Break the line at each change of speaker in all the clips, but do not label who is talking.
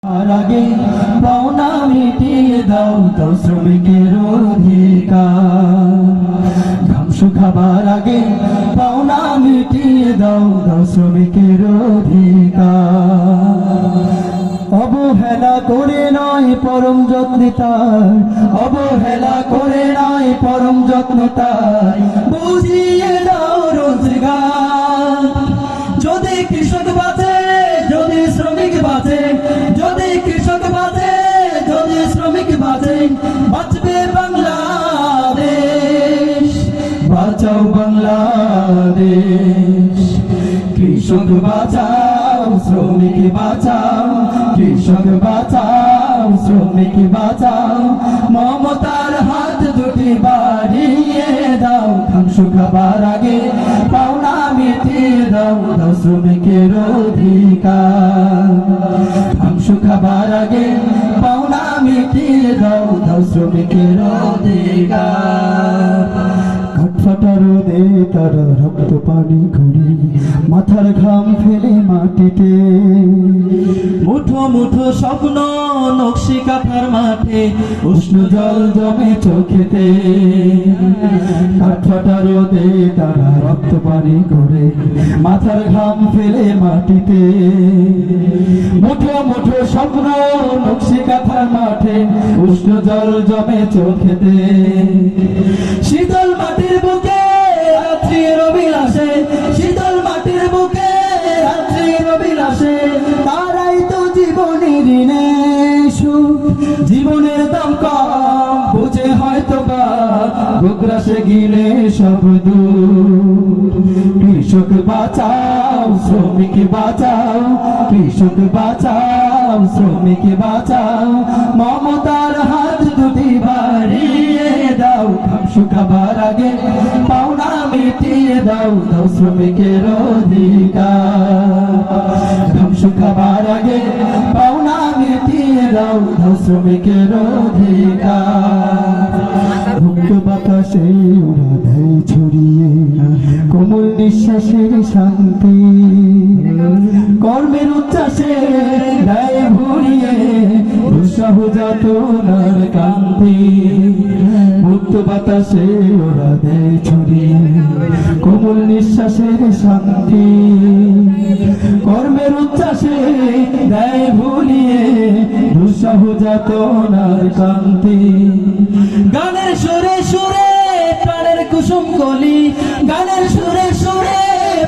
আগে পাওনা মিটিয়ে দাও তো শ্রমিকের অধিকার। ঘাম শুকাবার আগে পাওনা মিটিয়ে দাও তো শ্রমিকের অধিকার। অবহেলা করে নয় পরম যত্নে তার, অবহেলা করে নয় পরম যত্নে তার, বুঝিয়ে দাও রোজগার। যদি কৃষক বাঁচে, যদি শ্রমিক বাঁচে, যদি কৃষক বাঁচে, যদি শ্রমিক বাঁচে, বাঁচবে বাংলাদেশ। বাঁচাও বাংলাদেশ। কৃষক বাঁচাও, শ্রমিক বাঁচাও, কৃষক বাঁচাও, শ্রমিক বাঁচাও, মমতার হাত দুটি বাড়িয়ে দাও। ঘাম শুকাবার আগে পাওনা মিটিয়ে দাও দাও শ্রমিকের অধিকার। ঘাম শুকাবার আগে পাওনা মিটিয়ে দাও দাও শ্রমিকের অধিকার। কাঠফাটা রোদে তারা রক্ত পানি করে মাথার ঘাম ফেলে মাটিতে, মুঠো মুঠো স্বপ্ন নকশি কাঁথার মাঠে উষ্ণ জল জমে চোখেতে। কাঠফাটা রোদে তারা রক্ত পানি করে মাথার ঘাম ফেলে মাটিতে, মুঠো মুঠো স্বপ্ন নকশি কাঁথার মাঠে উষ্ণ জল জমে চোখেতে। শীতল মাটির বুকে রাত্রির অভিলাষে, শীতল মাটির বুকে রাত্রির অভিলাষে, তারাই তো জীবনের ঋণে সুখ। জীবনের দাম কম বুঝে হয়তো বা বুকরাসে গিলে সব দূর। কৃষক বাঁচাও, শ্রমিক বাঁচাও, কৃষক বাঁচাও, শ্রমিক বাঁচাও, মমতার হাত দুটি বাড়িয়ে দাও। ঘাম শুকাবার আগে পাওনা মিটিয়ে দাও দাও শ্রমিকের অধিকার। ঘাম শুকাবার আগে পাওনা মিটিয়ে দাও দাও শ্রমিকের অধিকার। মুক্ত বাতাসে ওরা দেয় ছড়িয়ে কোমল নিঃশ্বাসের শান্তি, কর্মের উচ্ছ্বাসে দেয় ভরিয়ে উৎসাহ যাতনার কান্তি। মুক্ত বাতাসে ওরা দেয় ছড়িয়ে কোমল নিঃশ্বাসের শান্তি, কর্মের উচ্ছ্বাসে দেয় ভুলিয়ে উৎসাহ যাতনার কান্তি। গানের সুরে সুরে প্রাণের কুসুম কলি, গানের সুরে সুরে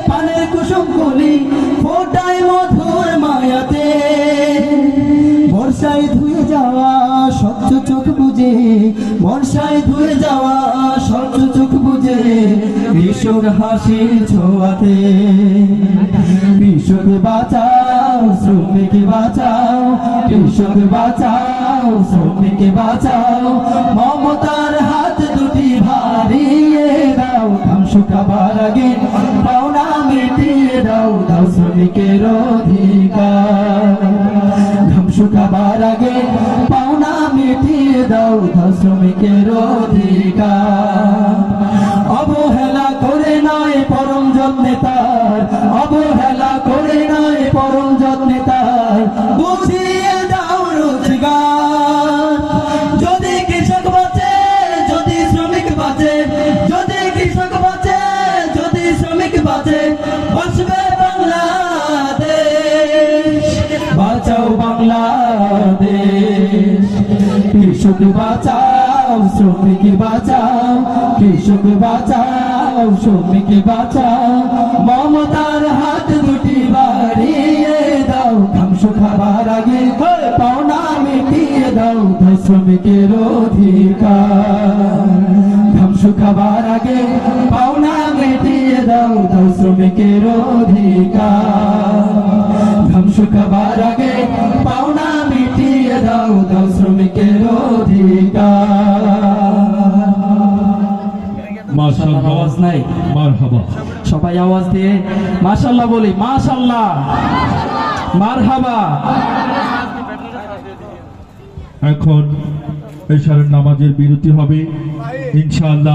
প্রাণের কুসুম কলি, ফোটায় মধুর মায়াতে। বর্ষায় ধুয়ে যাওয়া স্বচ্ছ চোখ বুঝে, বর্ষায় ধুয়ে যাওয়া স্বচ্ছ চোখ বুঝে, কৃষক হাসির ছোঁয়াতে। কৃষক বাঁচাও, শ্রমিক বাঁচাও, কৃষক বাঁচাও, শ্রমিক বাঁচাও, মমতার হাত দুটি বাড়িয়ে দাও। ঘাম শুকাবার আগে পাওনা মিটিয়ে দাও দাও শ্রমিকের অধিকার। ঘাম শুকাবার আগে পাওনা মিটিয়ে দাও দাও শ্রমিকের অধিকার। অবহেলা করে নয় পরম যত্নে তার, অবহেলা করে নয় পরম যত্নে তার, বুঝিয়ে দাও রোজগার। যদি কৃষক বাঁচে, যদি শ্রমিক বাঁচে, যদি কৃষক বাঁচে, যদি শ্রমিক বাঁচে, বাঁচবে বাংলাদেশ। বাঁচাও বাংলাদেশ। কৃষক বাঁচাও, শ্রমিক বাঁচাও, কৃষক বাঁচাও, শ্রমিক বাঁচাও, মমতার হাত দুটি বাড়িয়ে দাও। ঘাম শুকাবার আগে পাওনা মিটিয়ে দাও দাও শ্রমিকের অধিকার। ঘাম শুকাবার আগে পাওনা মিটিয়ে দাও দাও শ্রমিকের অধিকার। ঘাম শুকাবার আগে পাওনা মিটিয়ে দাও দাও শ্রমিকের অধিকার।
মাশাআল্লাহ,
আওয়াজ নাই,
মারহাবা।
সবাই আওয়াজ দিয়ে মাশাআল্লাহ বলি। মাশাআল্লাহ, মারহাবা।
এখন এশারের নামাজের বিরতি হবে ইনশাআল্লাহ।